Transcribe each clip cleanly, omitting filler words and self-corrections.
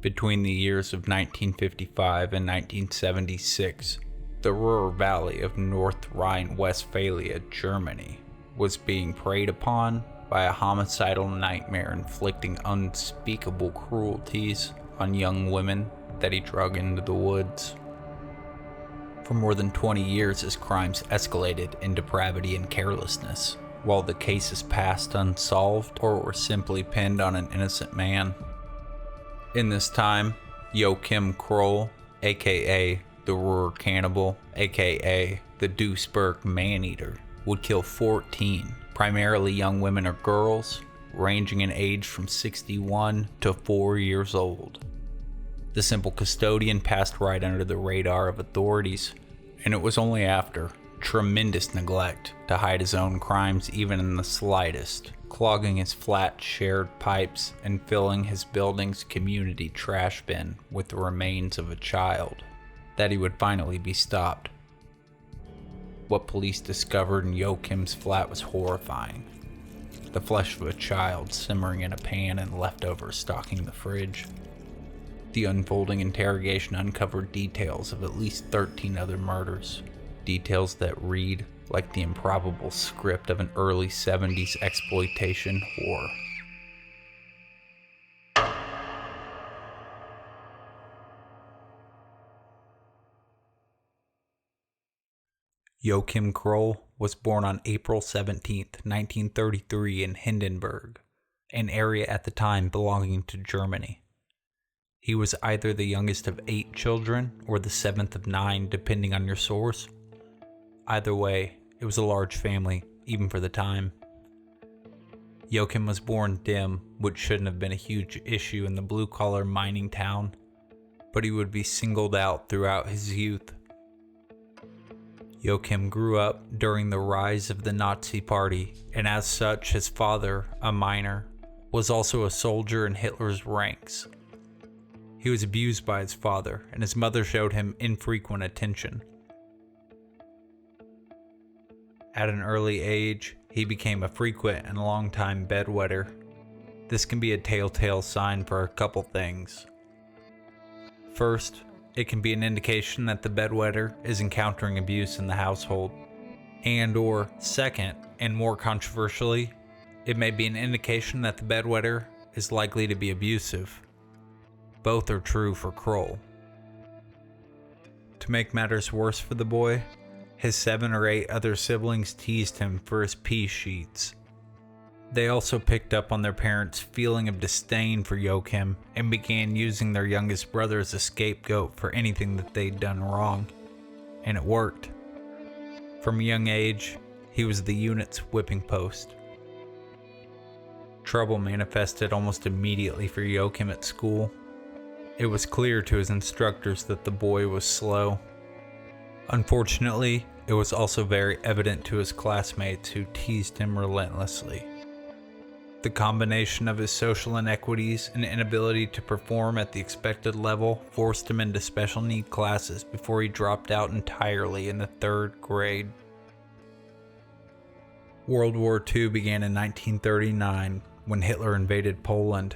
Between the years of 1955 and 1976, the Ruhr Valley of North Rhine-Westphalia, Germany, was being preyed upon by a homicidal nightmare inflicting unspeakable cruelties on young women that he drug into the woods. For more than 20 years, his crimes escalated in depravity and carelessness, while the cases passed unsolved or were simply pinned on an innocent man. In this time, Joachim Kroll, aka the Ruhr Cannibal, aka the Duisburg Man-Eater, would kill 14, primarily young women or girls, ranging in age from 61 to 4 years old. The simple custodian passed right under the radar of authorities, and it was only after tremendous neglect to hide his own crimes even in the slightest, clogging his flat shared pipes and filling his building's community trash bin with the remains of a child, that he would finally be stopped. What police discovered in Joachim's flat was horrifying. The flesh of a child simmering in a pan and leftovers stocking the fridge. The unfolding interrogation uncovered details of at least 13 other murders. Details that read like the improbable script of an early 70s exploitation horror. Joachim Kroll was born on April 17, 1933 in Hindenburg, an area at the time belonging to Germany. He was either the youngest of 8 children or the 7th of 9, depending on your source. Either way, it was a large family, even for the time. Joachim was born dim, which shouldn't have been a huge issue in the blue-collar mining town, but he would be singled out throughout his youth. Joachim grew up during the rise of the Nazi Party, and as such, his father, a miner, was also a soldier in Hitler's ranks. He was abused by his father, and his mother showed him infrequent attention. At an early age, he became a frequent and long-time bedwetter. This can be a telltale sign for a couple things. First, it can be an indication that the bedwetter is encountering abuse in the household. And/or second, and more controversially, it may be an indication that the bedwetter is likely to be abusive. Both are true for Kroll. To make matters worse for the boy, his 7 or 8 other siblings teased him for his pee sheets. They also picked up on their parents' feeling of disdain for Joachim and began using their youngest brother as a scapegoat for anything that they'd done wrong. And it worked. From a young age, he was the unit's whipping post. Trouble manifested almost immediately for Joachim at school. It was clear to his instructors that the boy was slow. Unfortunately, it was also very evident to his classmates who teased him relentlessly. The combination of his social inequities and inability to perform at the expected level forced him into special need classes before he dropped out entirely in the 3rd grade. World War II began in 1939 when Hitler invaded Poland.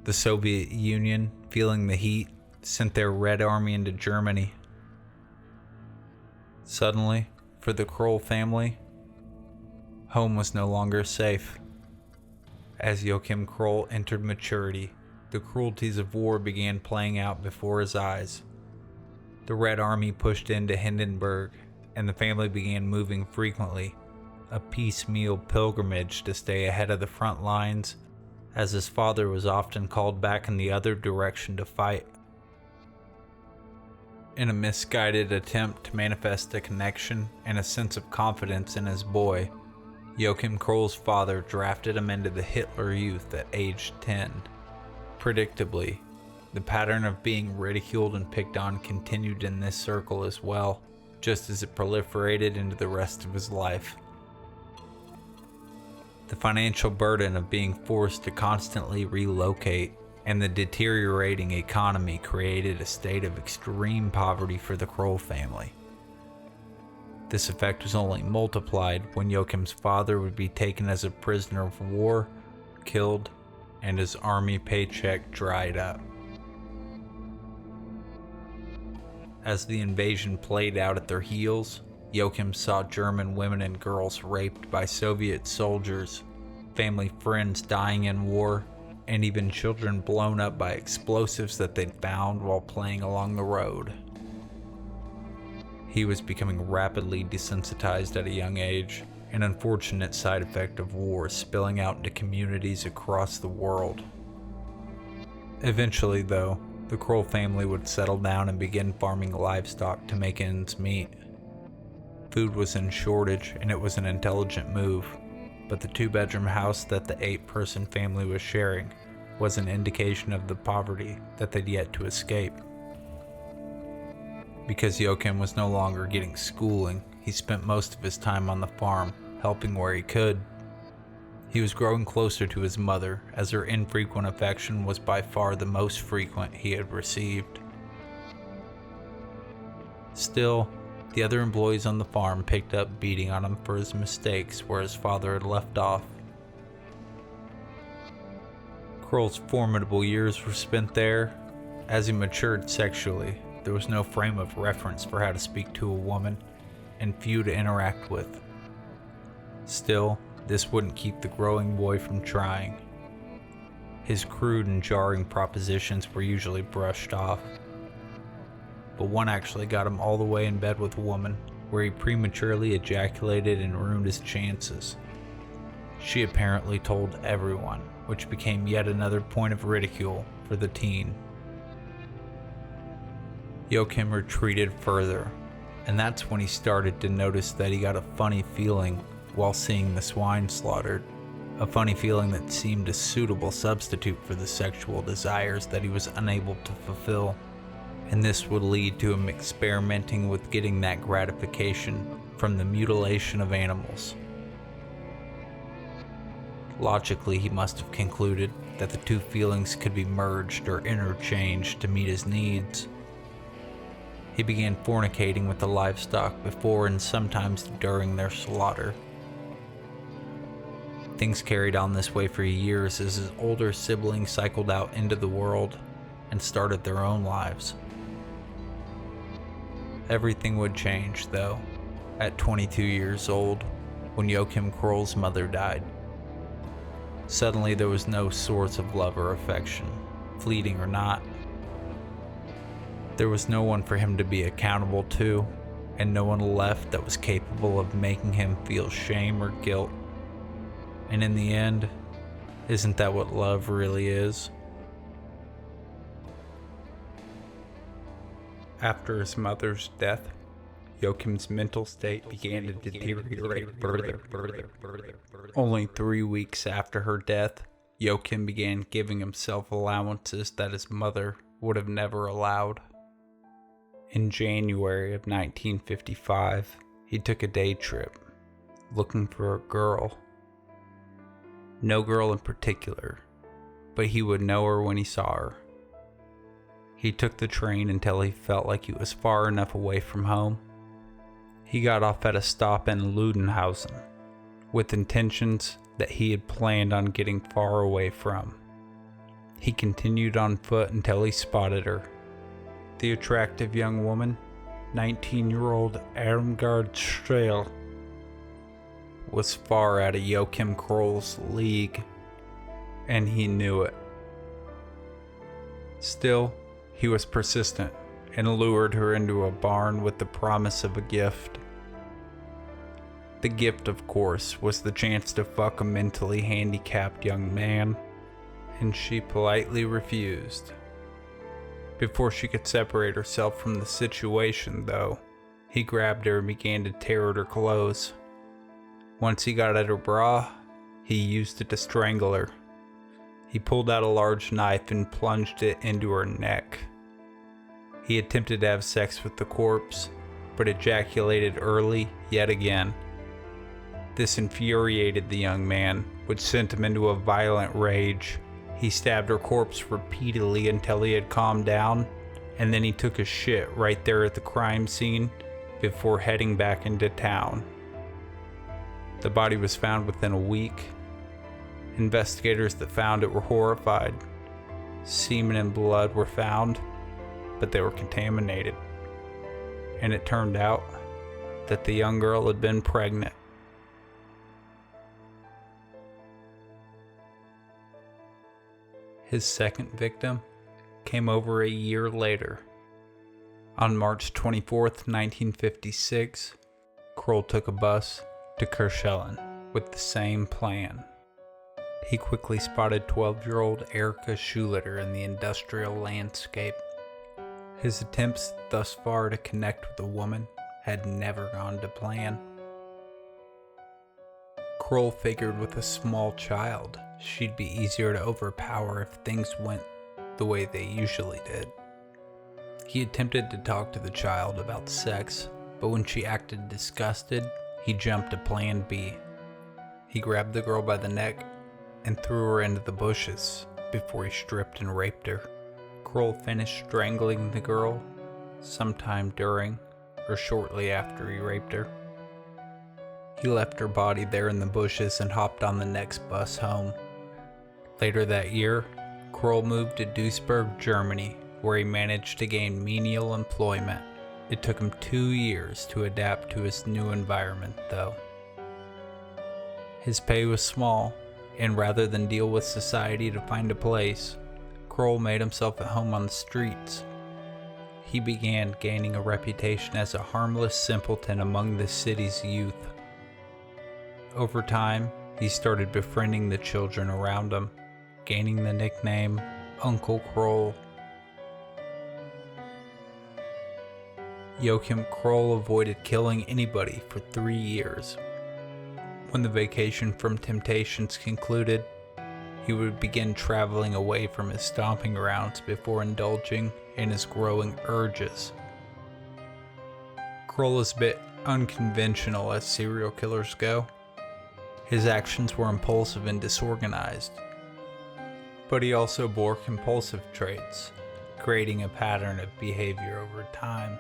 The Soviet Union, feeling the heat, sent their Red Army into Germany. Suddenly, for the Kroll family, home was no longer safe. As Joachim Kroll entered maturity, the cruelties of war began playing out before his eyes. The Red Army pushed into Hindenburg, and the family began moving frequently, a piecemeal pilgrimage to stay ahead of the front lines, as his father was often called back in the other direction to fight. In a misguided attempt to manifest a connection and a sense of confidence in his boy, Joachim Kroll's father drafted him into the Hitler Youth at age 10. Predictably, the pattern of being ridiculed and picked on continued in this circle as well, just as it proliferated into the rest of his life. The financial burden of being forced to constantly relocate and the deteriorating economy created a state of extreme poverty for the Kroll family. This effect was only multiplied when Joachim's father would be taken as a prisoner of war, killed, and his army paycheck dried up. As the invasion played out at their heels, Joachim saw German women and girls raped by Soviet soldiers, family friends dying in war, and even children blown up by explosives that they'd found while playing along the road. He was becoming rapidly desensitized at a young age, an unfortunate side effect of war spilling out into communities across the world. Eventually, though, the Kroll family would settle down and begin farming livestock to make ends meet. Food was in shortage, and it was an intelligent move, but the 2-bedroom house that the 8-person family was sharing was an indication of the poverty that they'd yet to escape. Because Joachim was no longer getting schooling, he spent most of his time on the farm, helping where he could. He was growing closer to his mother, as her infrequent affection was by far the most frequent he had received. Still, the other employees on the farm picked up beating on him for his mistakes where his father had left off. Kroll's formidable years were spent there. As he matured sexually, there was no frame of reference for how to speak to a woman, and few to interact with. Still, this wouldn't keep the growing boy from trying. His crude and jarring propositions were usually brushed off, but one actually got him all the way in bed with a woman, where he prematurely ejaculated and ruined his chances. She apparently told everyone, which became yet another point of ridicule for the teen. Joachim retreated further, and that's when he started to notice that he got a funny feeling while seeing the swine slaughtered, a funny feeling that seemed a suitable substitute for the sexual desires that he was unable to fulfill, and this would lead to him experimenting with getting that gratification from the mutilation of animals. Logically, he must have concluded that the two feelings could be merged or interchanged to meet his needs. He began fornicating with the livestock before and sometimes during their slaughter. Things carried on this way for years as his older siblings cycled out into the world and started their own lives. Everything would change, though, at 22 years old, when Joachim Kroll's mother died. Suddenly there was no source of love or affection, fleeting or not. There was no one for him to be accountable to, and no one left that was capable of making him feel shame or guilt. And in the end, isn't that what love really is? After his mother's death, Joachim's mental state began to deteriorate further. Only 3 weeks after her death, Joachim began giving himself allowances that his mother would have never allowed. In January of 1955, he took a day trip, looking for a girl. No girl in particular, but he would know her when he saw her. He took the train until he felt like he was far enough away from home. He got off at a stop in Ludenhausen, with intentions that he had planned on getting far away from. He continued on foot until he spotted her. The attractive young woman, 19-year-old Irmgard Strehl, was far out of Joachim Kroll's league, and he knew it. Still, he was persistent and lured her into a barn with the promise of a gift. The gift, of course, was the chance to fuck a mentally handicapped young man, and she politely refused. Before she could separate herself from the situation, though, he grabbed her and began to tear at her clothes. Once he got at her bra, he used it to strangle her. He pulled out a large knife and plunged it into her neck. He attempted to have sex with the corpse, but ejaculated early yet again. This infuriated the young man, which sent him into a violent rage. He stabbed her corpse repeatedly until he had calmed down, and then he took a shit right there at the crime scene before heading back into town. The body was found within a week. Investigators that found it were horrified. Semen and blood were found, but they were contaminated. and it turned out that the young girl had been pregnant. His second victim came over a year later. On March 24th, 1956, Kroll took a bus to Kirchhellen with the same plan. He quickly spotted 12-year-old Erika Schuleter in the industrial landscape. His attempts thus far to connect with the woman had never gone to plan. Kroll figured with a small child, she'd be easier to overpower if things went the way they usually did. He attempted to talk to the child about sex, but when she acted disgusted, he jumped to plan B. He grabbed the girl by the neck and threw her into the bushes before he stripped and raped her. Kroll finished strangling the girl sometime during or shortly after he raped her. He left her body there in the bushes and hopped on the next bus home. Later that year, Kroll moved to Duisburg, Germany, where he managed to gain menial employment. It took him 2 years to adapt to his new environment, though. His pay was small, and rather than deal with society to find a place, Kroll made himself at home on the streets. He began gaining a reputation as a harmless simpleton among the city's youth. Over time, he started befriending the children around him, gaining the nickname Uncle Kroll. Joachim Kroll avoided killing anybody for 3 years. When the vacation from temptations concluded, he would begin traveling away from his stomping grounds before indulging in his growing urges. Kroll is a bit unconventional as serial killers go. His actions were impulsive and disorganized, but he also bore compulsive traits, creating a pattern of behavior over time.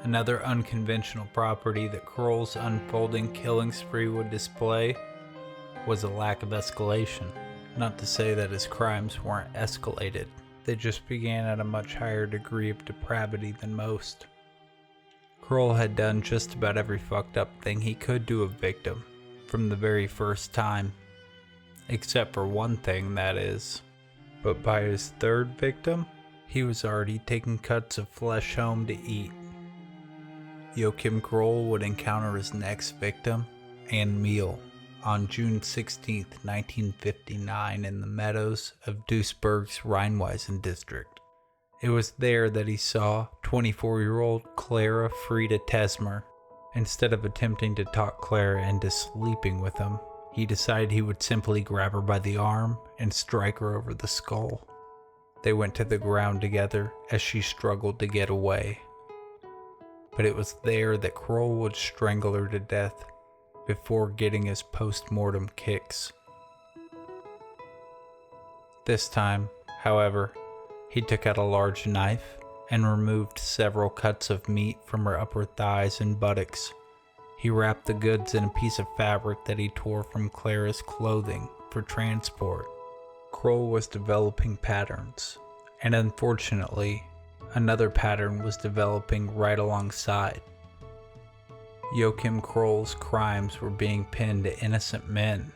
Another unconventional property that Kroll's unfolding killing spree would display was a lack of escalation. Not to say that his crimes weren't escalated, they just began at a much higher degree of depravity than most. Kroll had done just about every fucked up thing he could to a victim from the very first time, except for one thing, that is. But by his third victim, he was already taking cuts of flesh home to eat. Joachim Kroll would encounter his next victim and meal on June 16, 1959 in the meadows of Duisburg's Rhine-Westphalia district. It was there that he saw 24-year-old Clara Frieda Tesmer. Instead of attempting to talk Clara into sleeping with him, he decided he would simply grab her by the arm and strike her over the skull. They went to the ground together as she struggled to get away. But it was there that Kroll would strangle her to death before getting his post-mortem kicks. This time, however, he took out a large knife and removed several cuts of meat from her upper thighs and buttocks. He wrapped the goods in a piece of fabric that he tore from Clara's clothing for transport. Kroll was developing patterns, and unfortunately, another pattern was developing right alongside. Joachim Kroll's crimes were being pinned to innocent men.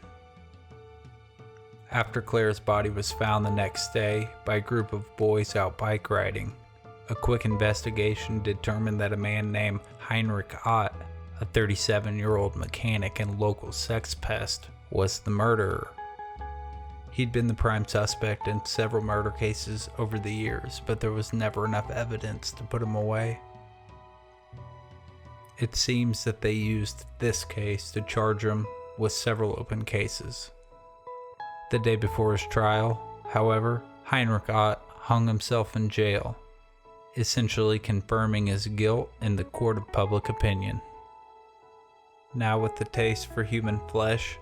After Clara's body was found the next day by a group of boys out bike riding, a quick investigation determined that a man named Heinrich Ott, a 37-year-old mechanic and local sex pest, was the murderer. He'd been the prime suspect in several murder cases over the years, but there was never enough evidence to put him away. It seems that they used this case to charge him with several open cases. The day before his trial, however, Heinrich Ott hung himself in jail, essentially confirming his guilt in the court of public opinion. Now with the taste for human flesh,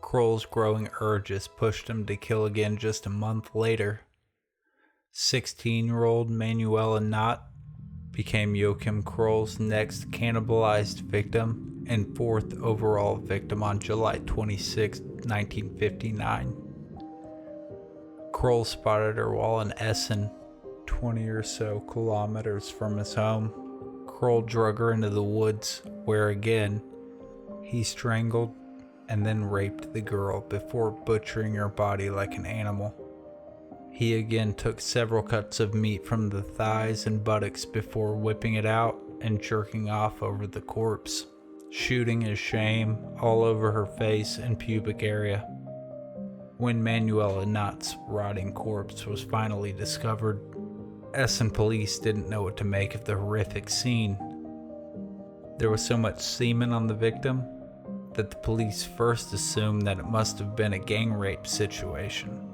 Kroll's growing urges pushed him to kill again just a month later. 16-year-old Manuela Knodt became Joachim Kroll's next cannibalized victim and fourth overall victim on July 26, 1959. Kroll spotted her while in Essen, 20 or so kilometers from his home. Kroll drug her into the woods, where again, he strangled and then raped the girl before butchering her body like an animal. He again took several cuts of meat from the thighs and buttocks before whipping it out and jerking off over the corpse, shooting his shame all over her face and pubic area. When Manuela Knodt's rotting corpse was finally discovered, Essen police didn't know what to make of the horrific scene. There was so much semen on the victim that the police first assumed that it must have been a gang rape situation.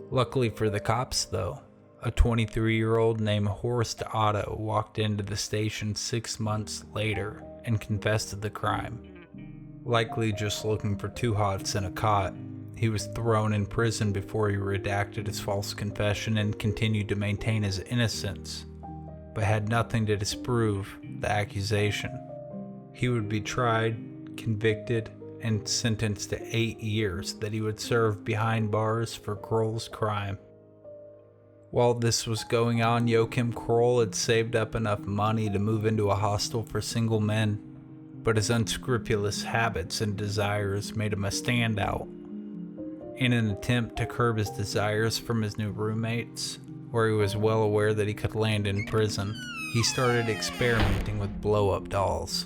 Luckily for the cops, though, a 23-year-old named Horst Otto walked into the station 6 months later and confessed to the crime. Likely just looking for two hots in a cot, he was thrown in prison before he redacted his false confession and continued to maintain his innocence, but had nothing to disprove the accusation. He would be tried, convicted, and sentenced to 8 years that he would serve behind bars for Kroll's crime. While this was going on, Joachim Kroll had saved up enough money to move into a hostel for single men, but his unscrupulous habits and desires made him a standout. In an attempt to curb his desires from his new roommates, where he was well aware that he could land in prison, he started experimenting with blow-up dolls.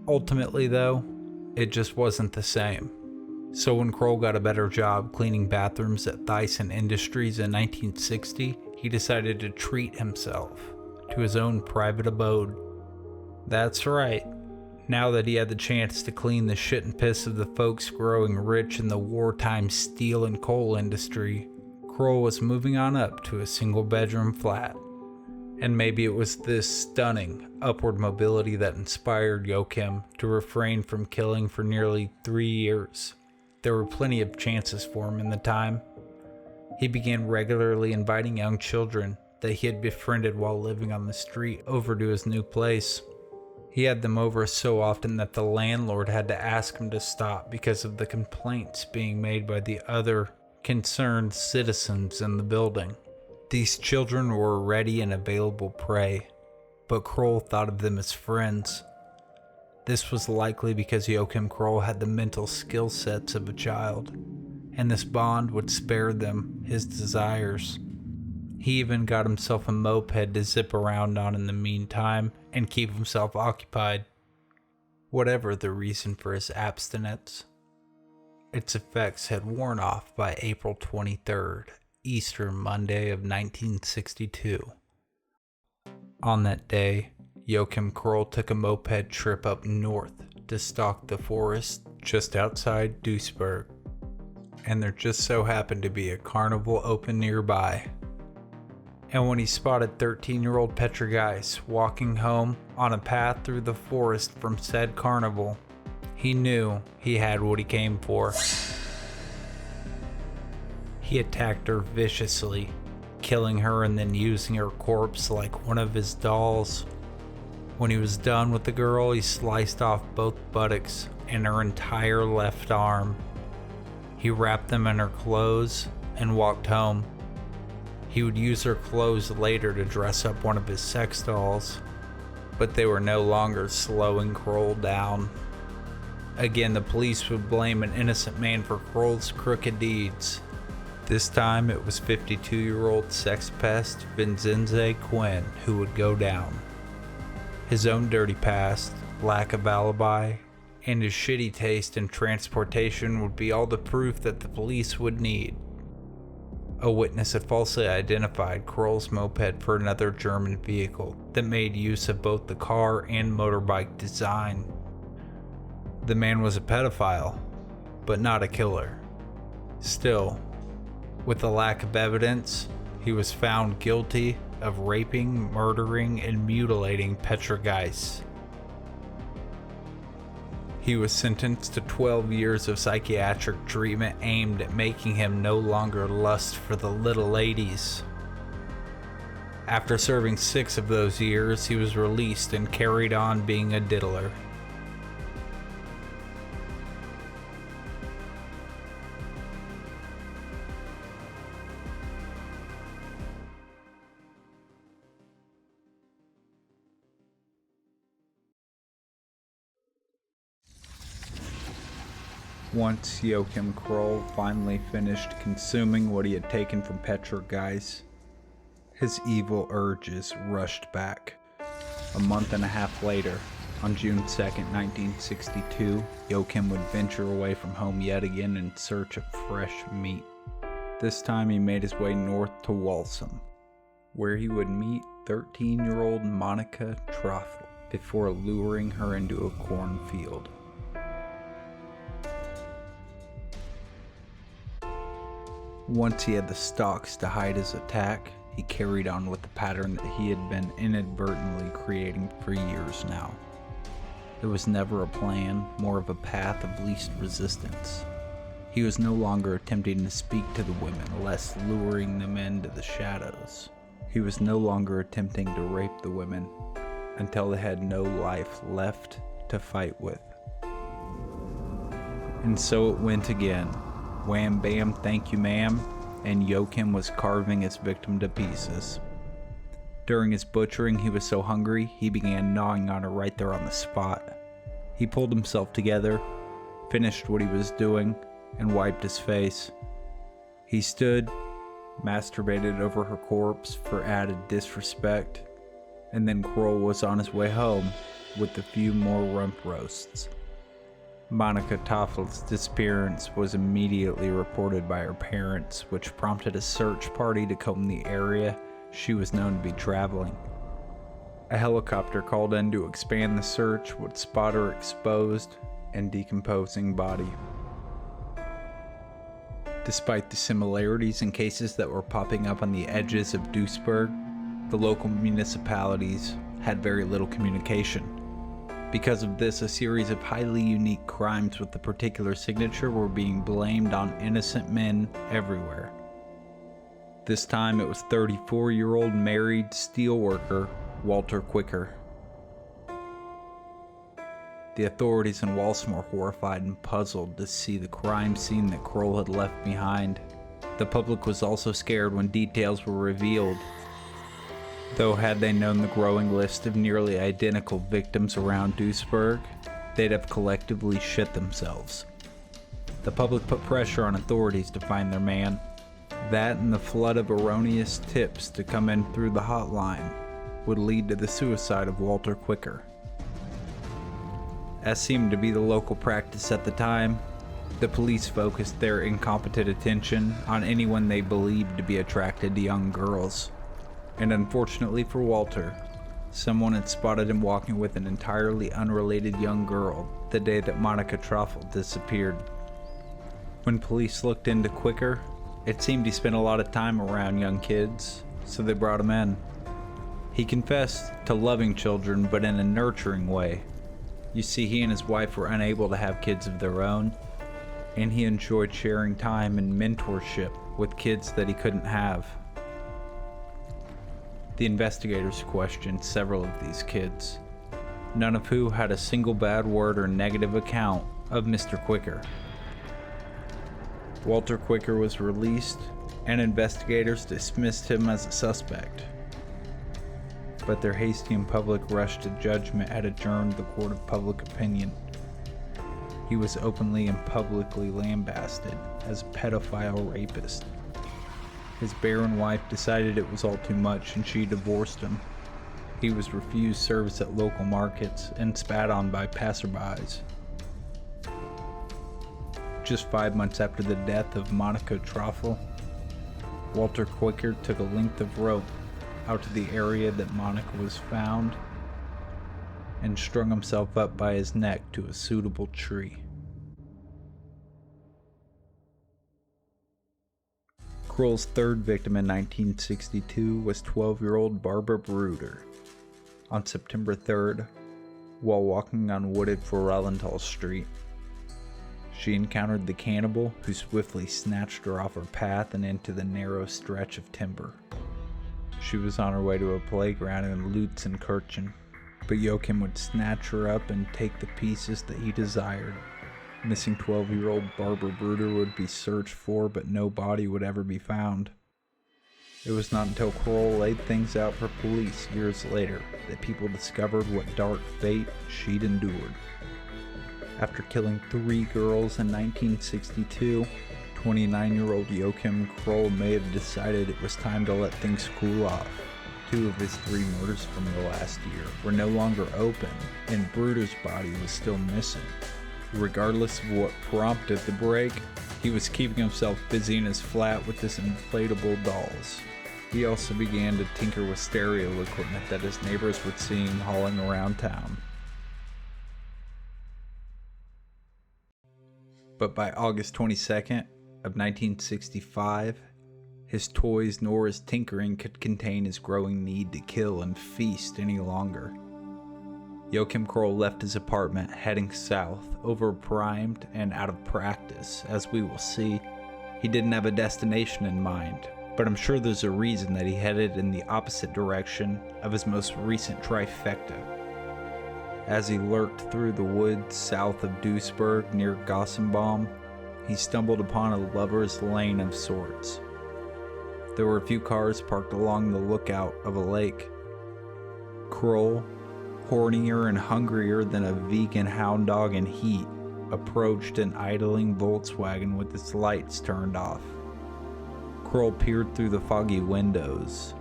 Ultimately, though, it just wasn't the same. So when Kroll got a better job cleaning bathrooms at Thyssen Industries in 1960, he decided to treat himself to his own private abode. That's right. Now that he had the chance to clean the shit and piss of the folks growing rich in the wartime steel and coal industry, Kroll was moving on up to a single-bedroom flat. And maybe it was this stunning upward mobility that inspired Joachim to refrain from killing for nearly 3 years. There were plenty of chances for him in the time. He began regularly inviting young children that he had befriended while living on the street over to his new place. He had them over so often that the landlord had to ask him to stop because of the complaints being made by the other concerned citizens in the building. These children were ready and available prey, but Kroll thought of them as friends. This was likely because Joachim Kroll had the mental skill sets of a child, and this bond would spare them his desires. He even got himself a moped to zip around on in the meantime and keep himself occupied. Whatever the reason for his abstinence, its effects had worn off by April 23rd, Easter Monday of 1962. On that day, Joachim Kroll took a moped trip up north to stalk the forest just outside Duisburg, and there just so happened to be a carnival open nearby. And when he spotted 13-year-old Petra Giese walking home on a path through the forest from said carnival, he knew he had what he came for. He attacked her viciously, killing her and then using her corpse like one of his dolls. When he was done with the girl, he sliced off both buttocks and her entire left arm. He wrapped them in her clothes and walked home. He would use her clothes later to dress up one of his sex dolls, but they were no longer slowing Kroll down. Again, the police would blame an innocent man for Kroll's crooked deeds. This time it was 52-year-old sex pest Vincenze Quinn who would go down. His own dirty past, lack of alibi, and his shitty taste in transportation would be all the proof that the police would need. A witness had falsely identified Kroll's moped for another German vehicle that made use of both the car and motorbike design. The man was a pedophile, but not a killer. Still, with the lack of evidence, he was found guilty of raping, murdering, and mutilating Petra Giese. He was sentenced to 12 years of psychiatric treatment aimed at making him no longer lust for the little ladies. After serving 6 of those years, he was released and carried on being a diddler. Once Joachim Kroll finally finished consuming what he had taken from Petra Giese, his evil urges rushed back. A month and a half later, on June 2nd, 1962, Joachim would venture away from home yet again in search of fresh meat. This time he made his way north to Walsum, where he would meet 13-year-old Monika Tafel before luring her into a cornfield. Once he had the stalks to hide his attack, he carried on with the pattern that he had been inadvertently creating for years now. It was never a plan, more of a path of least resistance. He was no longer attempting to speak to the women, less luring them into the shadows. He was no longer attempting to rape the women until they had no life left to fight with. And so it went again. Wham bam, thank you ma'am, and Joachim was carving his victim to pieces. During his butchering, he was so hungry, he began gnawing on her right there on the spot. He pulled himself together, finished what he was doing, and wiped his face. He stood, masturbated over her corpse for added disrespect, and then Kroll was on his way home with a few more rump roasts. Monika Tafel's disappearance was immediately reported by her parents, which prompted a search party to comb the area she was known to be traveling. A helicopter called in to expand the search would spot her exposed and decomposing body. Despite the similarities in cases that were popping up on the edges of Duisburg, the local municipalities had very little communication. Because of this, a series of highly unique crimes with the particular signature were being blamed on innocent men everywhere. This time it was 34-year-old married steelworker Walter Quicker. The authorities in Walsum were horrified and puzzled to see the crime scene that Kroll had left behind. The public was also scared when details were revealed. Though had they known the growing list of nearly identical victims around Duisburg, they'd have collectively shit themselves. The public put pressure on authorities to find their man. That and the flood of erroneous tips to come in through the hotline would lead to the suicide of Walter Quicker. As seemed to be the local practice at the time, the police focused their incompetent attention on anyone they believed to be attracted to young girls. And unfortunately for Walter, someone had spotted him walking with an entirely unrelated young girl the day that Monika Tafel disappeared. When police looked into Quicker, it seemed he spent a lot of time around young kids, so they brought him in. He confessed to loving children, but in a nurturing way. You see, he and his wife were unable to have kids of their own, and he enjoyed sharing time and mentorship with kids that he couldn't have. The investigators questioned several of these kids, none of who had a single bad word or negative account of Mr. Quicker. Walter Quicker was released, and investigators dismissed him as a suspect. But their hasty and public rush to judgment had adjourned the court of public opinion. He was openly and publicly lambasted as a pedophile rapist. His barren wife decided it was all too much and she divorced him. He was refused service at local markets and spat on by passerbys. Just 5 months after the death of Monika Tafel, Walter Quicker took a length of rope out to the area that Monika was found and strung himself up by his neck to a suitable tree. Kroll's third victim in 1962 was 12-year-old Barbara Bruder. On September 3rd, while walking on wooded Forellenthal Street, she encountered the cannibal who swiftly snatched her off her path and into the narrow stretch of timber. She was on her way to a playground in Lutzenkirchen, but Joachim would snatch her up and take the pieces that he desired. Missing 12-year-old Barbara Bruder would be searched for, but no body would ever be found. It was not until Kroll laid things out for police years later that people discovered what dark fate she'd endured. After killing 3 girls in 1962, 29-year-old Joachim Kroll may have decided it was time to let things cool off. 2 of his 3 murders from the last year were no longer open, and Bruder's body was still missing. Regardless of what prompted the break, he was keeping himself busy in his flat with his inflatable dolls. He also began to tinker with stereo equipment that his neighbors would see him hauling around town. But by August 22nd of 1965, his toys nor his tinkering could contain his growing need to kill and feast any longer. Joachim Kroll left his apartment heading south, overprimed and out of practice. As we will see, he didn't have a destination in mind, but I'm sure there's a reason that he headed in the opposite direction of his most recent trifecta. As he lurked through the woods south of Duisburg near Gossenbaum, he stumbled upon a lover's lane of sorts. There were a few cars parked along the lookout of a lake. Kroll, hornier and hungrier than a vegan hound dog in heat, approached an idling Volkswagen with its lights turned off. Kroll peered through the foggy windows.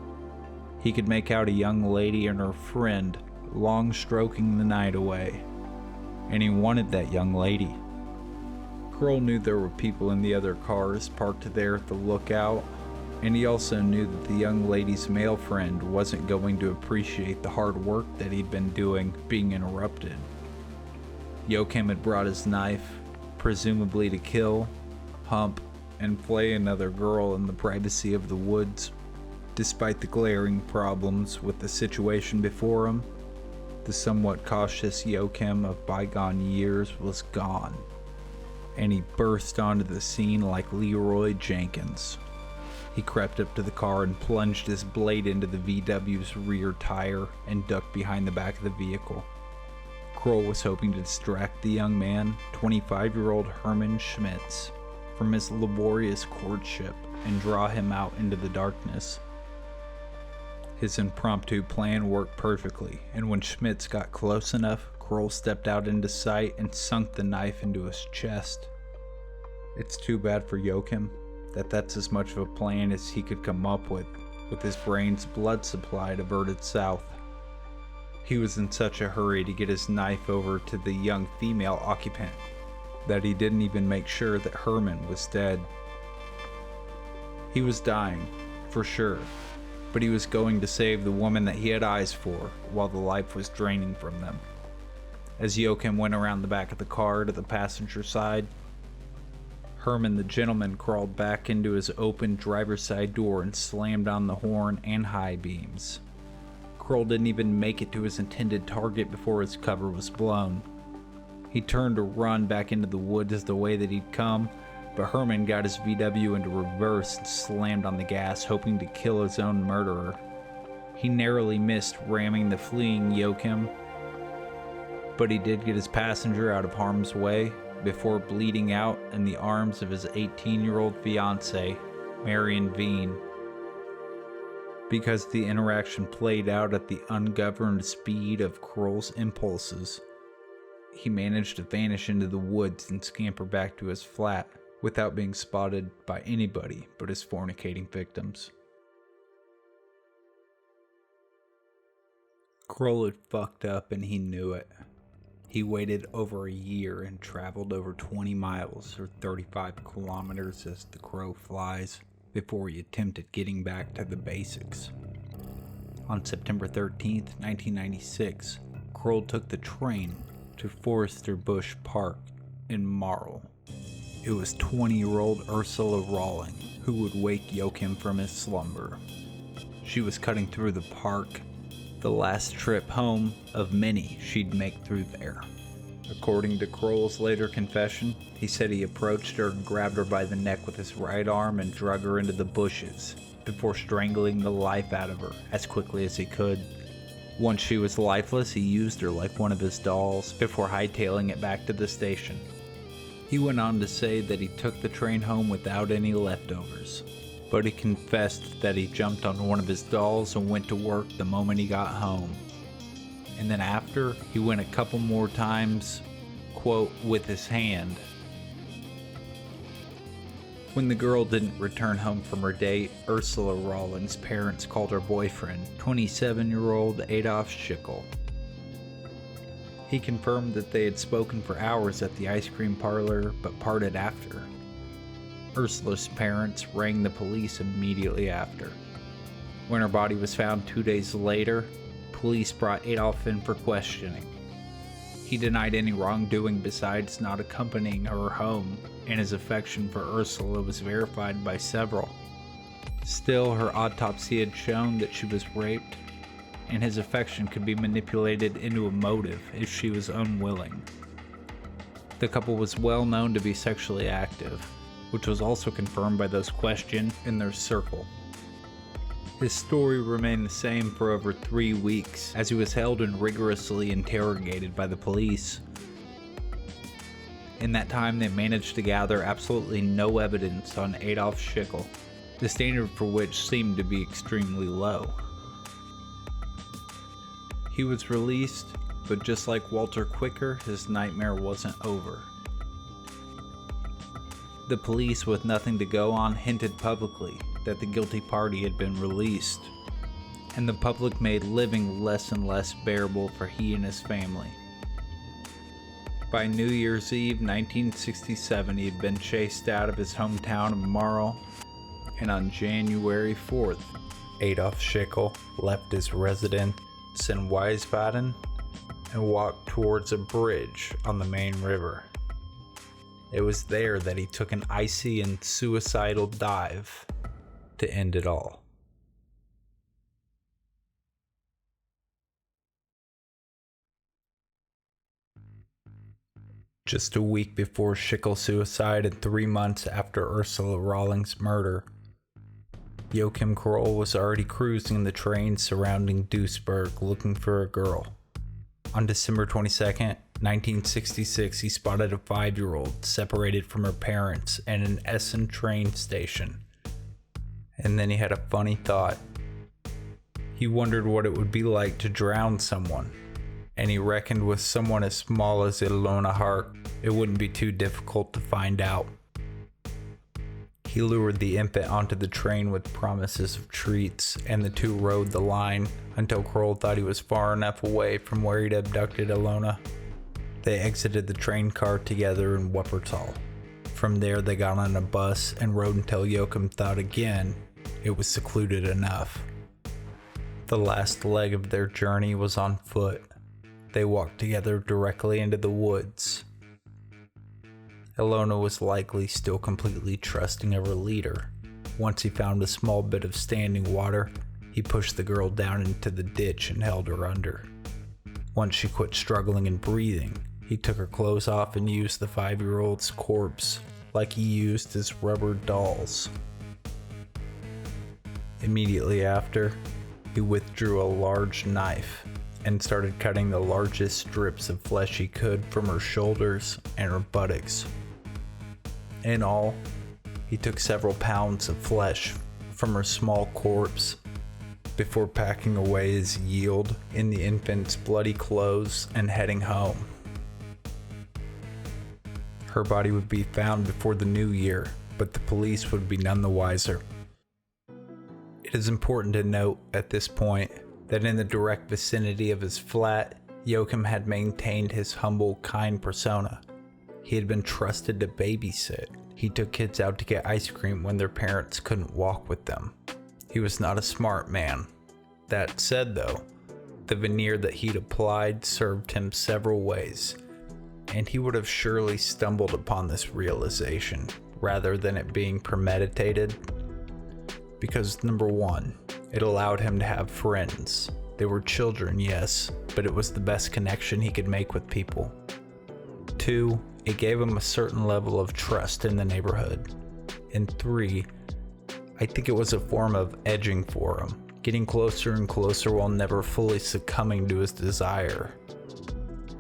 He could make out a young lady and her friend long stroking the night away, and he wanted that young lady. Kroll knew there were people in the other cars parked there at the lookout, and he also knew that the young lady's male friend wasn't going to appreciate the hard work that he'd been doing being interrupted. Joachim had brought his knife, presumably to kill, hump, and flay another girl in the privacy of the woods. Despite the glaring problems with the situation before him, the somewhat cautious Joachim of bygone years was gone, and he burst onto the scene like Leroy Jenkins. He crept up to the car and plunged his blade into the VW's rear tire and ducked behind the back of the vehicle. Kroll was hoping to distract the young man, 25-year-old Hermann Schmitz, from his laborious courtship and draw him out into the darkness. His impromptu plan worked perfectly, and when Schmitz got close enough, Kroll stepped out into sight and sunk the knife into his chest. It's too bad for Joachim that that's as much of a plan as he could come up with his brain's blood supply diverted south. He was in such a hurry to get his knife over to the young female occupant that he didn't even make sure that Hermann was dead. He was dying, for sure, but he was going to save the woman that he had eyes for while the life was draining from them. As Joachim went around the back of the car to the passenger side, Hermann the gentleman crawled back into his open driver's side door and slammed on the horn and high beams. Kroll didn't even make it to his intended target before his cover was blown. He turned to run back into the woods the way that he'd come, but Hermann got his VW into reverse and slammed on the gas, hoping to kill his own murderer. He narrowly missed ramming the fleeing Joachim, but he did get his passenger out of harm's way before bleeding out in the arms of his 18-year-old fiancée, Marion Veen. Because the interaction played out at the ungoverned speed of Kroll's impulses, he managed to vanish into the woods and scamper back to his flat without being spotted by anybody but his fornicating victims. Kroll had fucked up and he knew it. He waited over a year and traveled over 20 miles or 35 kilometers as the crow flies before he attempted getting back to the basics. On September 13th, 1996, Kroll took the train to Forester Bush Park in Marl. It was 20-year-old Ursula Rawling who would wake Joachim from his slumber. She was cutting through the park, the last trip home of many she'd make through there. According to Kroll's later confession, he said he approached her and grabbed her by the neck with his right arm and drug her into the bushes before strangling the life out of her as quickly as he could. Once she was lifeless, he used her like one of his dolls before hightailing it back to the station. He went on to say that he took the train home without any leftovers, but he confessed that he jumped on one of his dolls and went to work the moment he got home. And then after, he went a couple more times quote, with his hand. When the girl didn't return home from her date, Ursula Rawlings' parents called her boyfriend, 27-year-old Adolf Schickel. He confirmed that they had spoken for hours at the ice cream parlor, but parted after. Ursula's parents rang the police immediately after. When her body was found 2 days later, police brought Adolf in for questioning. He denied any wrongdoing besides not accompanying her home, and his affection for Ursula was verified by several. Still, her autopsy had shown that she was raped, and his affection could be manipulated into a motive if she was unwilling. The couple was well known to be sexually active, which was also confirmed by those questioned in their circle. His story remained the same for over 3 weeks, as he was held and rigorously interrogated by the police. In that time, they managed to gather absolutely no evidence on Adolf Schickel, the standard for which seemed to be extremely low. He was released, but just like Walter Quicker, his nightmare wasn't over. The police, with nothing to go on, hinted publicly that the guilty party had been released, and the public made living less and less bearable for he and his family. By New Year's Eve 1967, he had been chased out of his hometown of Marl, and on January 4th, Adolf Schickel left his residence in Wiesbaden and walked towards a bridge on the main river. It was there that he took an icy and suicidal dive to end it all. Just a week before Schickel's suicide and 3 months after Ursula Rawlings' murder, Joachim Kroll was already cruising the train surrounding Duisburg looking for a girl. On December 22nd, 1966, he spotted a 5-year-old separated from her parents at an Essen train station. And then he had a funny thought. He wondered what it would be like to drown someone, and he reckoned with someone as small as Ilona Hart, it wouldn't be too difficult to find out. He lured the infant onto the train with promises of treats, and the two rode the line until Kroll thought he was far enough away from where he'd abducted Ilona. They exited the train car together in Wuppertal. From there, they got on a bus and rode until Joachim thought again it was secluded enough. The last leg of their journey was on foot. They walked together directly into the woods. Ilona was likely still completely trusting of her leader. Once he found a small bit of standing water, he pushed the girl down into the ditch and held her under. Once she quit struggling and breathing, he took her clothes off and used the 5-year-old's corpse like he used his rubber dolls. Immediately after, he withdrew a large knife and started cutting the largest strips of flesh he could from her shoulders and her buttocks. In all, he took several pounds of flesh from her small corpse before packing away his yield in the infant's bloody clothes and heading home. Her body would be found before the new year, but the police would be none the wiser. It is important to note at this point that in the direct vicinity of his flat, Joachim had maintained his humble, kind persona. He had been trusted to babysit. He took kids out to get ice cream when their parents couldn't walk with them. He was not a smart man. That said, though, the veneer that he'd applied served him several ways, and he would have surely stumbled upon this realization rather than it being premeditated. Because number one, it allowed him to have friends. They were children, yes, but it was the best connection he could make with people. 2, it gave him a certain level of trust in the neighborhood. And 3, I think it was a form of edging for him, getting closer and closer while never fully succumbing to his desire.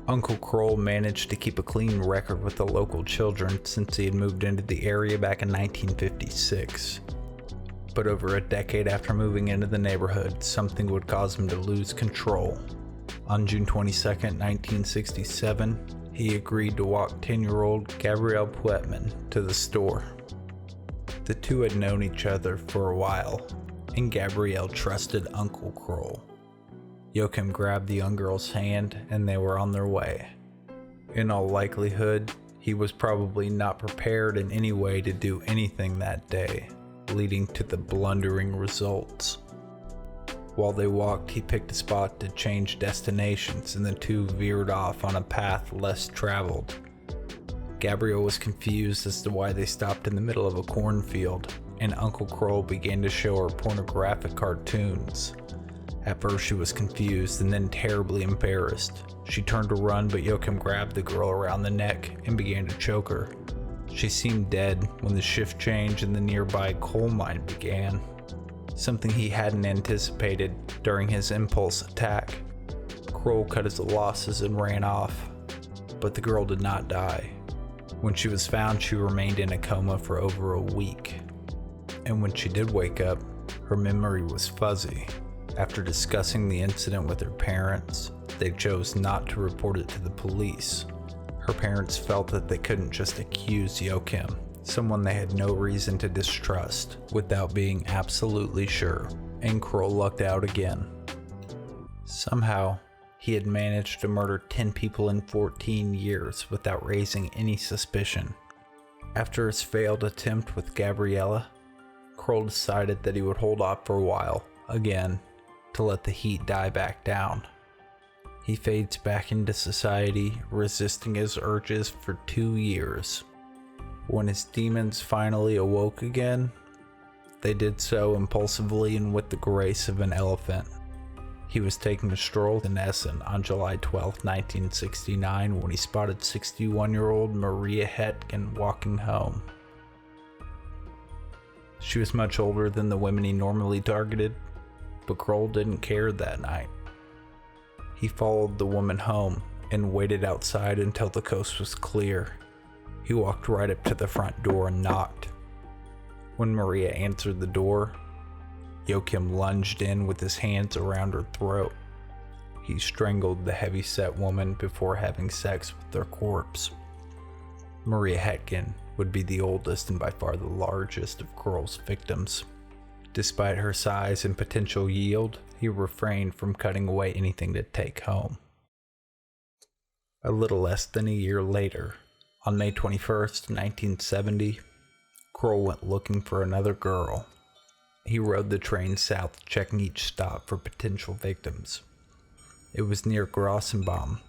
Uncle Kroll managed to keep a clean record with the local children since he had moved into the area back in 1956. But over a decade after moving into the neighborhood, something would cause him to lose control. On June 22, 1967, he agreed to walk 10-year-old Gabrielle Puetman to the store. The two had known each other for a while, and Gabrielle trusted Uncle Kroll. Joachim grabbed the young girl's hand and they were on their way. In all likelihood, he was probably not prepared in any way to do anything that day, leading to the blundering results. While they walked, he picked a spot to change destinations and the two veered off on a path less traveled. Gabrielle was confused as to why they stopped in the middle of a cornfield, and Uncle Kroll began to show her pornographic cartoons. At first she was confused and then terribly embarrassed. She turned to run, but Joachim grabbed the girl around the neck and began to choke her. She seemed dead when the shift change in the nearby coal mine began, something he hadn't anticipated during his impulse attack. Kroll cut his losses and ran off, but the girl did not die. When she was found, she remained in a coma for over a week, and when she did wake up, her memory was fuzzy. After discussing the incident with her parents, they chose not to report it to the police. Her parents felt that they couldn't just accuse Joachim, someone they had no reason to distrust, without being absolutely sure, and Kroll lucked out again. Somehow, he had managed to murder 10 people in 14 years without raising any suspicion. After his failed attempt with Gabriella, Kroll decided that he would hold off for a while, again, to let the heat die back down. He fades back into society, resisting his urges for 2 years. When his demons finally awoke again, they did so impulsively and with the grace of an elephant. He was taking a stroll in Essen on July 12, 1969, when he spotted 61-year-old Maria Hetken walking home. She was much older than the women he normally targeted, but Kroll didn't care that night. He followed the woman home and waited outside until the coast was clear. He walked right up to the front door and knocked. When Maria answered the door, Joachim lunged in with his hands around her throat. He strangled the heavy-set woman before having sex with their corpse. Maria Hetken would be the oldest and by far the largest of Kroll's victims. Despite her size and potential yield, he refrained from cutting away anything to take home. A little less than a year later, on May 21st, 1970, Kroll went looking for another girl. He rode the train south, checking each stop for potential victims. It was near Grossenbaum,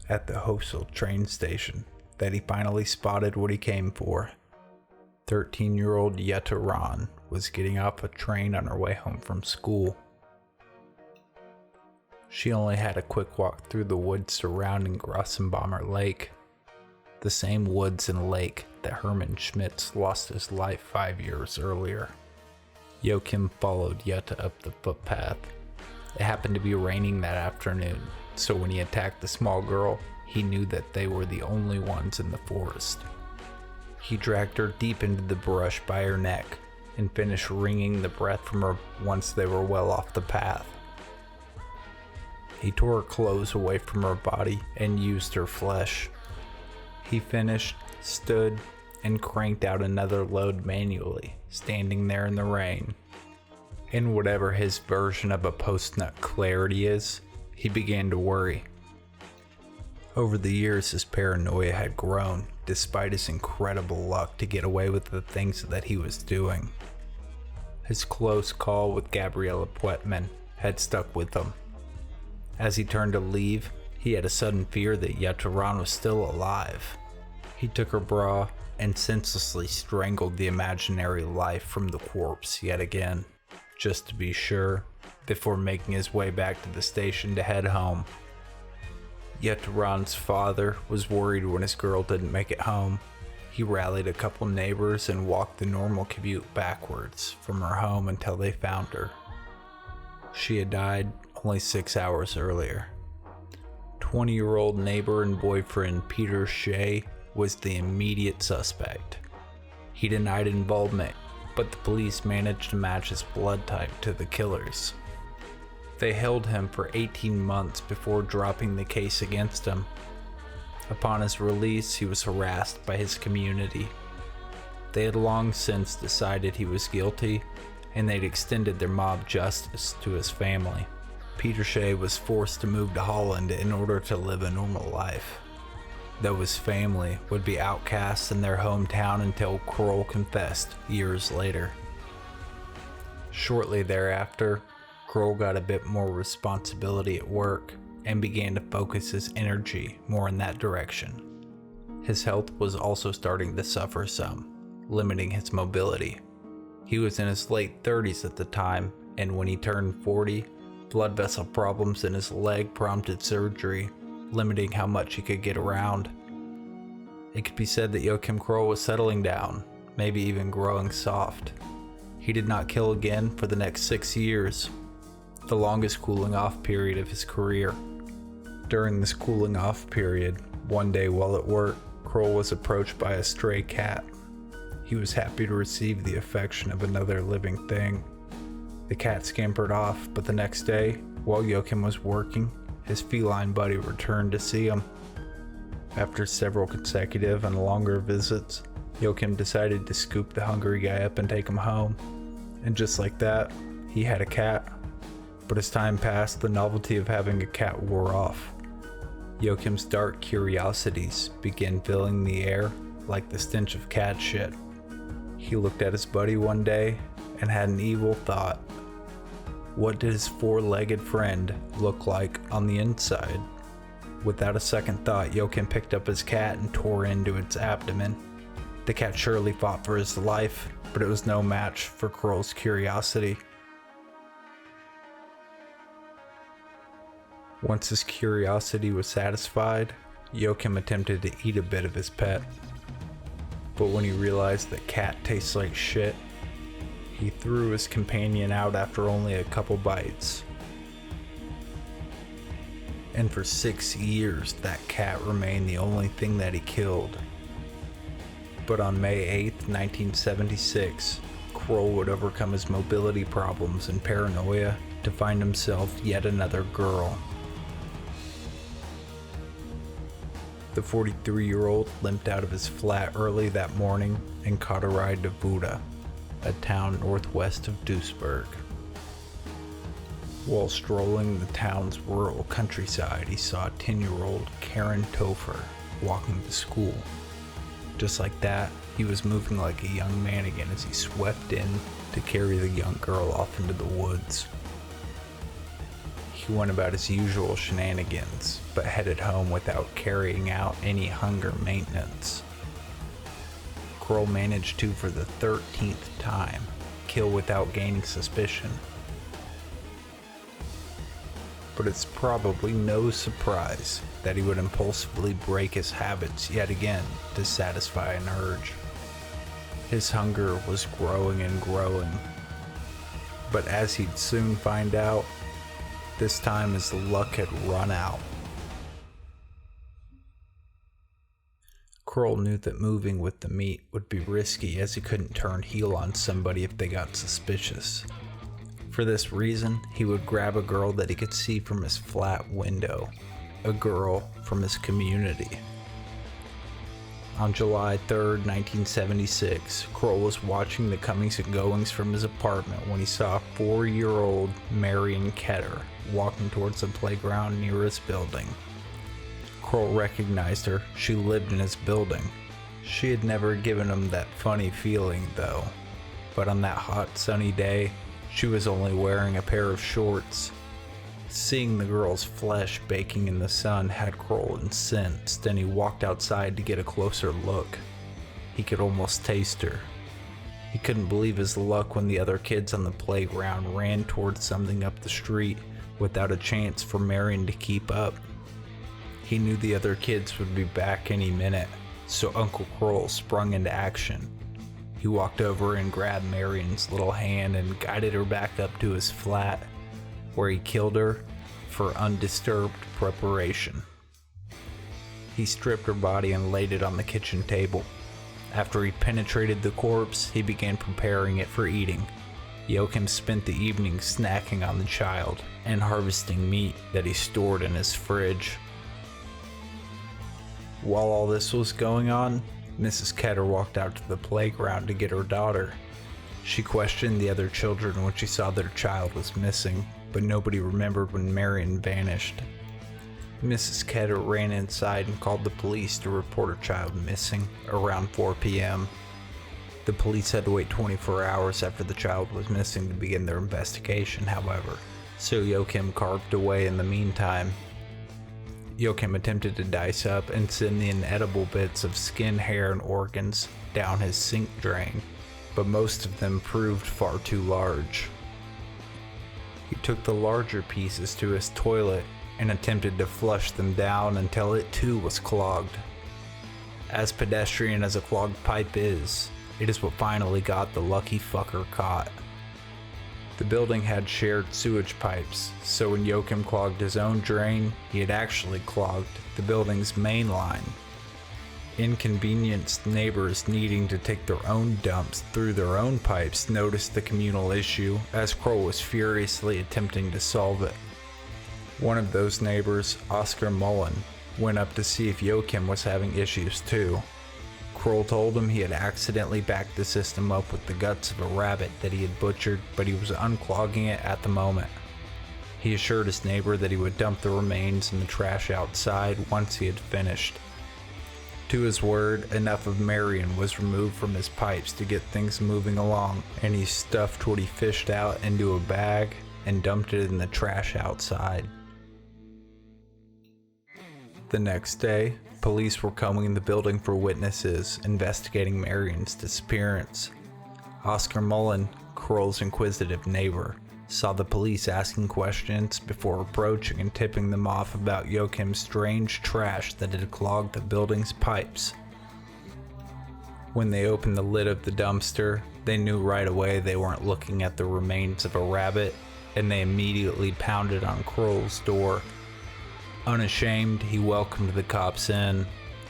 at the Hosel train station, that he finally spotted what he came for. 13-year-old Jutta Rahn was getting off a train on her way home from school. She only had a quick walk through the woods surrounding Grossenbaumer Lake, the same woods and lake that Hermann Schmitz lost his life 5 years earlier. Joachim followed Jutta up the footpath. It happened to be raining that afternoon, so when he attacked the small girl, he knew that they were the only ones in the forest. He dragged her deep into the brush by her neck and finished wringing the breath from her once they were well off the path. He tore her clothes away from her body and used her flesh. He finished, stood, and cranked out another load manually, standing there in the rain. In whatever his version of a post-nut clarity is, he began to worry. Over the years, his paranoia had grown, despite his incredible luck to get away with the things that he was doing. His close call with Gabriella Puetman had stuck with him. As he turned to leave, he had a sudden fear that Jutta Rahn was still alive. He took her bra and senselessly strangled the imaginary life from the corpse yet again, just to be sure, before making his way back to the station to head home. Jutta Rahn's father was worried when his girl didn't make it home. He rallied a couple neighbors and walked the normal commute backwards from her home until they found her. She had died only 6 hours earlier. 20-year-old neighbor and boyfriend Peter Shea was the immediate suspect. He denied involvement, but the police managed to match his blood type to the killer's. They held him for 18 months before dropping the case against him. Upon his release, he was harassed by his community. They had long since decided he was guilty, and they'd extended their mob justice to his family. Peter was forced to move to Holland in order to live a normal life, though his family would be outcast in their hometown until Kroll confessed years later. Shortly thereafter, Kroll got a bit more responsibility at work and began to focus his energy more in that direction. His health was also starting to suffer some, limiting his mobility. He was in his late 30s at the time, and when he turned 40, blood vessel problems in his leg prompted surgery, limiting how much he could get around. It could be said that Joachim Kroll was settling down, maybe even growing soft. He did not kill again for the next 6 years, the longest cooling off period of his career. During this cooling off period, one day while at work, Kroll was approached by a stray cat. He was happy to receive the affection of another living thing. The cat scampered off, but the next day, while Joachim was working, his feline buddy returned to see him. After several consecutive and longer visits, Joachim decided to scoop the hungry guy up and take him home. And just like that, he had a cat. But as time passed, the novelty of having a cat wore off. Joachim's dark curiosities began filling the air like the stench of cat shit. He looked at his buddy one day and had an evil thought. What did his four-legged friend look like on the inside? Without a second thought, Joachim picked up his cat and tore into its abdomen. The cat surely fought for his life, but it was no match for Kroll's curiosity. Once his curiosity was satisfied, Joachim attempted to eat a bit of his pet. But when he realized that cat tastes like shit, he threw his companion out after only a couple bites. And for 6 years, that cat remained the only thing that he killed. But on May 8th, 1976, Kroll would overcome his mobility problems and paranoia to find himself yet another girl. The 43-year-old limped out of his flat early that morning and caught a ride to Bruder, a town northwest of Duisburg. While strolling the town's rural countryside, he saw 10-year-old Karen Topher walking to school. Just like that, he was moving like a young man again as he swept in to carry the young girl off into the woods. He went about his usual shenanigans, but headed home without carrying out any hunger maintenance. Kroll managed to, for the 13th time, kill without gaining suspicion. But it's probably no surprise that he would impulsively break his habits yet again to satisfy an urge. His hunger was growing and growing, but as he'd soon find out, this time his luck had run out. Kroll knew that moving with the meat would be risky, as he couldn't turn heel on somebody if they got suspicious. For this reason, he would grab a girl that he could see from his flat window, a girl from his community. On July 3rd, 1976, Kroll was watching the comings and goings from his apartment when he saw 4-year-old Marion Ketter walking towards the playground near his building. Kroll recognized her. She lived in his building. She had never given him that funny feeling though, but on that hot sunny day, she was only wearing a pair of shorts. Seeing the girl's flesh baking in the sun had Kroll incensed, and he walked outside to get a closer look. He could almost taste her. He couldn't believe his luck when the other kids on the playground ran towards something up the street without a chance for Marion to keep up. He knew the other kids would be back any minute, so Uncle Kroll sprung into action. He walked over and grabbed Marion's little hand and guided her back up to his flat, where he killed her for undisturbed preparation. He stripped her body and laid it on the kitchen table. After he penetrated the corpse, he began preparing it for eating. Joachim spent the evening snacking on the child and harvesting meat that he stored in his fridge. While all this was going on, Mrs. Ketter walked out to the playground to get her daughter. She questioned the other children when she saw their child was missing, but nobody remembered when Marion vanished. Mrs. Ketter ran inside and called the police to report her child missing around 4 p.m. The police had to wait 24 hours after the child was missing to begin their investigation, however, so Joachim carved away in the meantime. Joachim attempted to dice up and send the inedible bits of skin, hair, and organs down his sink drain, but most of them proved far too large. He took the larger pieces to his toilet and attempted to flush them down until it too was clogged. As pedestrian as a clogged pipe is, it is what finally got the lucky fucker caught. The building had shared sewage pipes, so when Joachim clogged his own drain, he had actually clogged the building's main line. Inconvenienced neighbors needing to take their own dumps through their own pipes noticed the communal issue as Kroll was furiously attempting to solve it. One of those neighbors, Oscar Mullen, went up to see if Joachim was having issues too. Kroll told him he had accidentally backed the system up with the guts of a rabbit that he had butchered, but he was unclogging it at the moment. He assured his neighbor that he would dump the remains in the trash outside once he had finished. To his word, enough of Marion was removed from his pipes to get things moving along, and he stuffed what he fished out into a bag and dumped it in the trash outside. The next day, police were combing the building for witnesses investigating Marion's disappearance. Oscar Mullen, Kroll's inquisitive neighbor, saw the police asking questions before approaching and tipping them off about Joachim's strange trash that had clogged the building's pipes. When they opened the lid of the dumpster, they knew right away they weren't looking at the remains of a rabbit, and they immediately pounded on Kroll's door. Unashamed, he welcomed the cops in.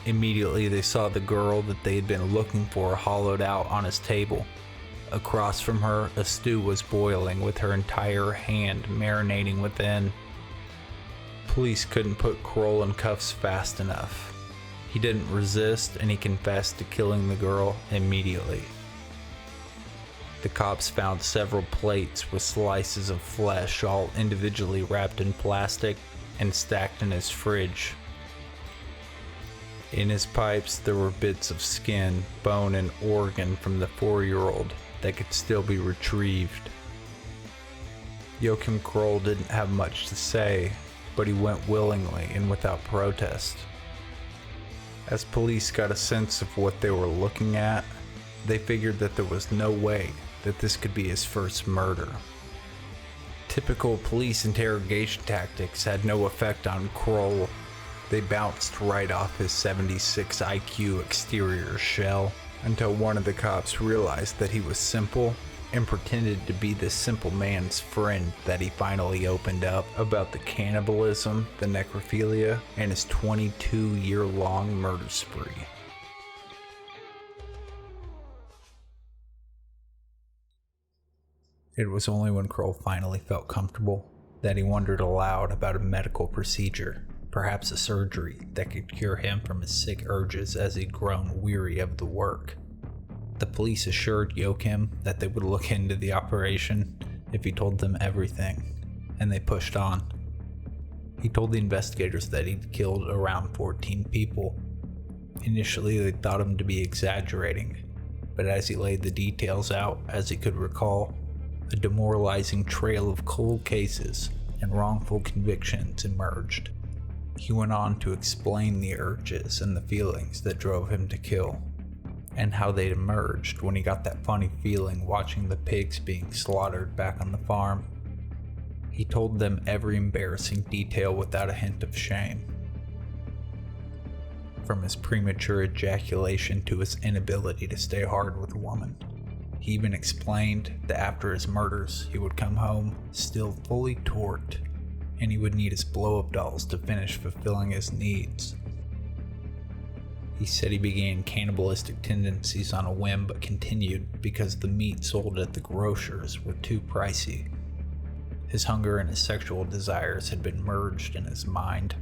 Immediately they saw the girl that they had been looking for hollowed out on his table. Across from her, a stew was boiling with her entire hand marinating within. Police couldn't put Kroll in cuffs fast enough. He didn't resist, and he confessed to killing the girl immediately. The cops found several plates with slices of flesh all individually wrapped in plastic and stacked in his fridge. In his pipes there were bits of skin, bone, and organ from the 4-year-old that could still be retrieved. Joachim Kroll didn't have much to say, but he went willingly and without protest. As police got a sense of what they were looking at, they figured that there was no way that this could be his first murder. Typical police interrogation tactics had no effect on Kroll. They bounced right off his 76 IQ exterior shell until one of the cops realized that he was simple and pretended to be the simple man's friend that he finally opened up about the cannibalism, the necrophilia, and his 22-year-long murder spree. It was only when Kroll finally felt comfortable that he wondered aloud about a medical procedure, perhaps a surgery that could cure him from his sick urges as he'd grown weary of the work. The police assured Joachim that they would look into the operation if he told them everything, and they pushed on. He told the investigators that he'd killed around 14 people. Initially, they thought him to be exaggerating, but as he laid the details out as he could recall, a demoralizing trail of cold cases and wrongful convictions emerged. He went on to explain the urges and the feelings that drove him to kill, and how they'd emerged when he got that funny feeling watching the pigs being slaughtered back on the farm. He told them every embarrassing detail without a hint of shame. From his premature ejaculation to his inability to stay hard with a woman. He even explained that after his murders, he would come home still fully torqued, and he would need his blow-up dolls to finish fulfilling his needs. He said he began cannibalistic tendencies on a whim but continued because the meat sold at the grocers were too pricey. His hunger and his sexual desires had been merged in his mind.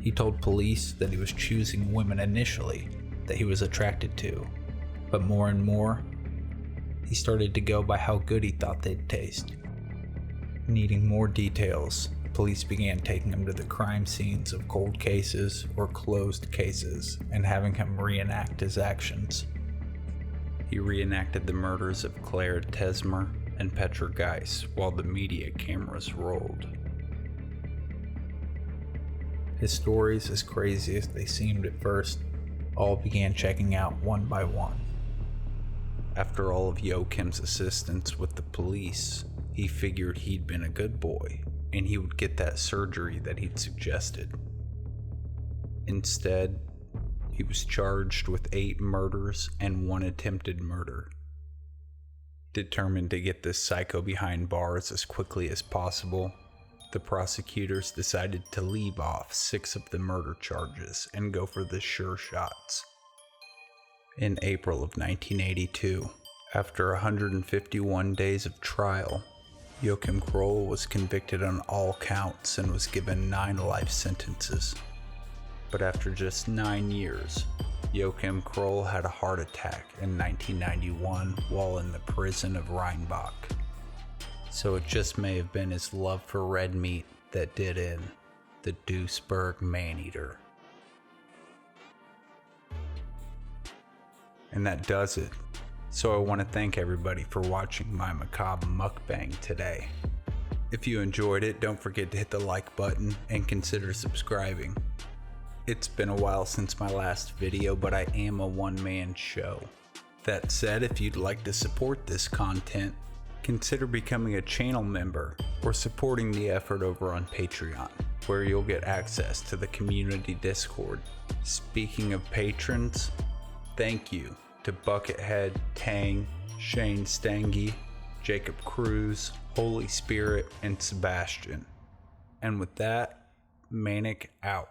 He told police that he was choosing women initially that he was attracted to, but more and more, he started to go by how good he thought they'd taste. Needing more details, police began taking him to the crime scenes of cold cases or closed cases and having him reenact his actions. He reenacted the murders of Claire Tesmer and Petra Giese while the media cameras rolled. His stories, as crazy as they seemed at first, all began checking out one by one. After all of Joachim's assistance with the police, he figured he'd been a good boy and he would get that surgery that he'd suggested. Instead, he was charged with 8 murders and 1 attempted murder. Determined to get this psycho behind bars as quickly as possible, the prosecutors decided to leave off 6 of the murder charges and go for the sure shots. In April of 1982, after 151 days of trial, Joachim Kroll was convicted on all counts and was given 9 life sentences. But after just 9 years, Joachim Kroll had a heart attack in 1991 while in the prison of Rhine-Westphalia. So it just may have been his love for red meat that did in the Duisburg Man-Eater. And that does it. So I want to thank everybody for watching my macabre mukbang today. If you enjoyed it, don't forget to hit the like button and consider subscribing. It's been a while since my last video, but I am a one-man show. That said, if you'd like to support this content, consider becoming a channel member or supporting the effort over on Patreon, where you'll get access to the community Discord. Speaking of patrons, thank you to Buckethead, Tang, Shane Stangy, Jacob Cruz, Holy Spirit, and Sebastian. And with that, Manic out.